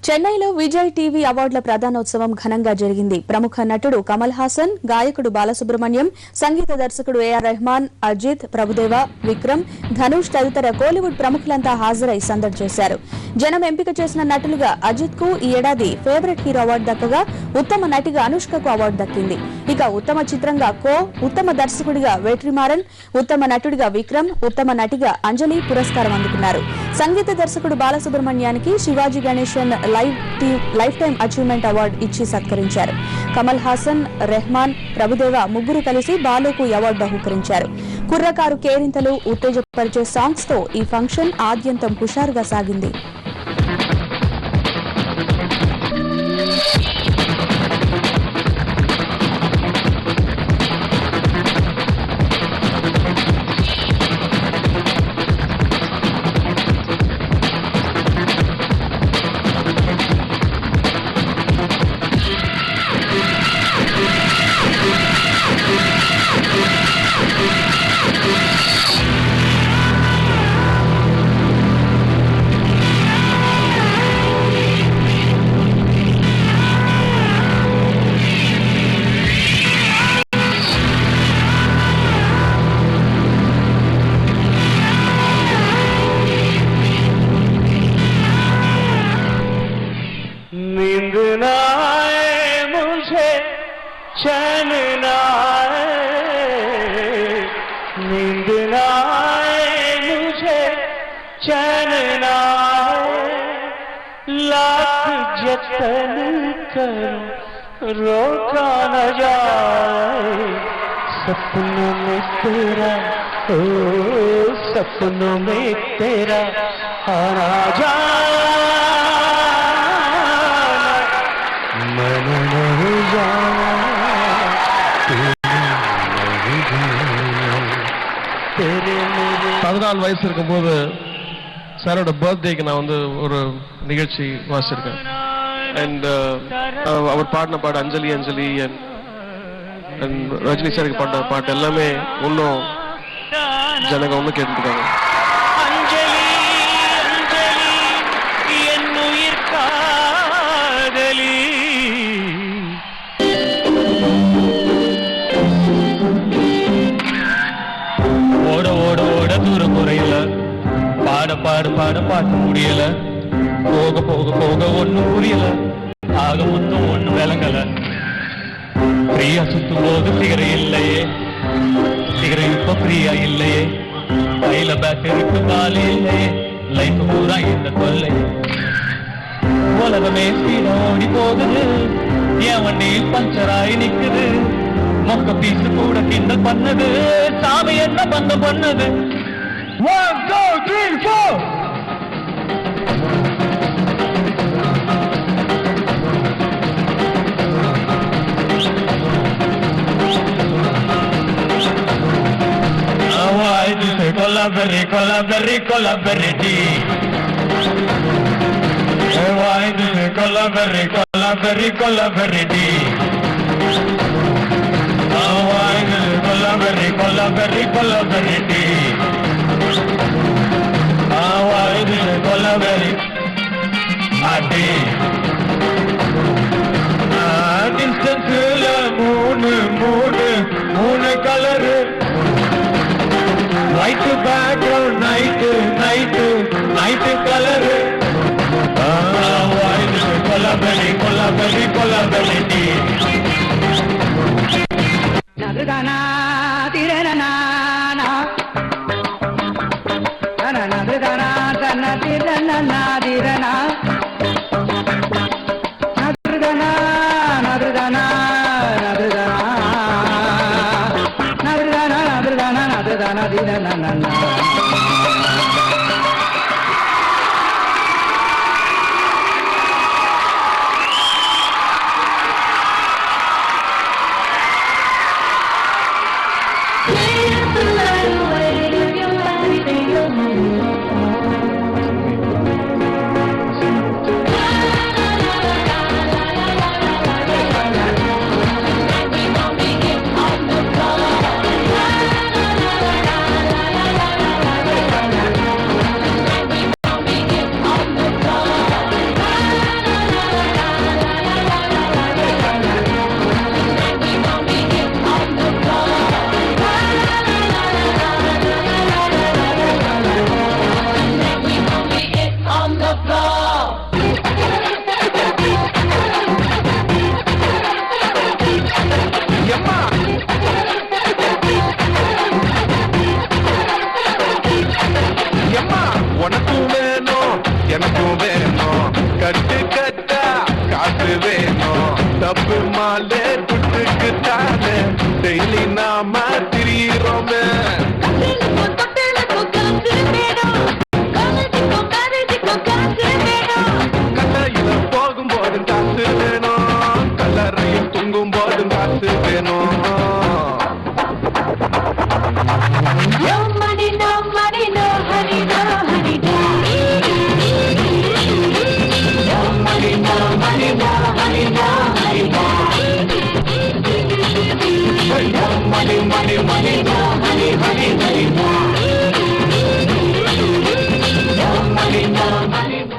చెన్నైలో విజయ్ టీవీ అవార్డుల ప్రదానోత్సవం ఘనంగా జరిగింది. ప్రముఖ నటుడు కమల్ హాసన్, గాయకుడు బాలసుబ్రహ్మణ్యం, సంగీత దర్శకుడు ఏఆర్ రెహమాన్, అజిత్, ప్రభుదేవ, విక్రమ్, ధనుష్ తదితర కోలీవుడ్ ప్రముఖులంతా హాజరై సందడి చేశారు. జనం ఎంపిక చేసిన నటులుగా అజిత్ కు ఈ ఏడాది ఫేవరెట్ హీరో అవార్డు దక్కగా ఉత్తమ నటిగా అనుష్కకు అవార్డు దక్కింది. ఇక ఉత్తమ చిత్రంగా కో, ఉత్తమ దర్శకుడిగా వెట్రిమారన్, ఉత్తమ నటుడిగా విక్రమ్, ఉత్తమ నటిగా అంజలి పురస్కారం అందుకున్నారు. సంగీత దర్శకుడు బాలసుబ్రహ్మణ్యానికి Shivaji Ganesan lifetime achievement award ఇచ్చి సత్కరించారు. కమల్ హాసన్, రెహమాన్, ప్రభుదేవ ముగ్గురు కలిసి బాలుకు అవార్డు బహూకరించారు. కుర్రకారు కేరింతలు, ఉత్తేజపరిచే సాంగ్స్ తో ఈ ఫంక్షన్ ఆద్యంతం హుషారుగా సాగింది. नींद ना आए मुझे, चैन ना आए, नींद ना आए मुझे, चैन ना आए, लाख जतन करूं रोका न जाए, सपनों में तेरा, ओ सपनों में तेरा आना जाए, பதினாலு வயசு இருக்கும்போது சாரோட பர்த்டேக்கு நான் வந்து ஒரு நிகழ்ச்சி வாசிச்சிருக்கேன். அண்ட் அவர் பாடின பாட்டு அஞ்சலி அஞ்சலி அண்ட் ரஜினி சாருக்கு பாடின பாட்டு எல்லாமே இன்னும் ஜனங்க ஒன்றும் கேட்டுருக்காங்க. ஓட ஓட ஓட தூரம் குறையல, பாட பாட பாட பாட்டு முடியல, போக போக போக ஒண்ணும் புரியல, ஆக மொத்தம் ஒண்ணும் விளங்கல. பிரியா சுத்தும் போது சிகரை இல்லையே, சிகரை இப்ப பிரியா இல்லையே, கையில பேட்டரிக்கு காலி இல்லையே, லைஃப் பூரா இந்த கொல்லை. உலகமே ஸ்பீட ஓடி போகுது, என் வண்டியில் பஞ்சராய் நிக்குது, மொக்க பீசு கூட கிண்டல் பண்ணது, சாமி என்ன பந்தம் பண்ணது. 1 2 3 4 Why do you say collaborate, collaborate, collaborate? Why do you say collaborate, collaborate, collaborate? Collaborate, collaborate, collaborate. Collaborate. Adi. Distance moon color. White background, night color. Collaborate, collaborate, collaborate. Nadrugana tirana na na nadrugana na tirana na tirana nadrugana nadrugana nadrugana nadrugana nadrugana nadrugana tirana na கட்டு கட்டா காசு வேணும் தப்பு மாலே புட்டுக்கு தானே daily நாம திரியிறோமே கல்லையில போகும்போதும் காசு வேணும் கல்லறையில் தூங்கும் போதும் காசு வேணும் money, money, money, honey, honey, honey, money, money, money.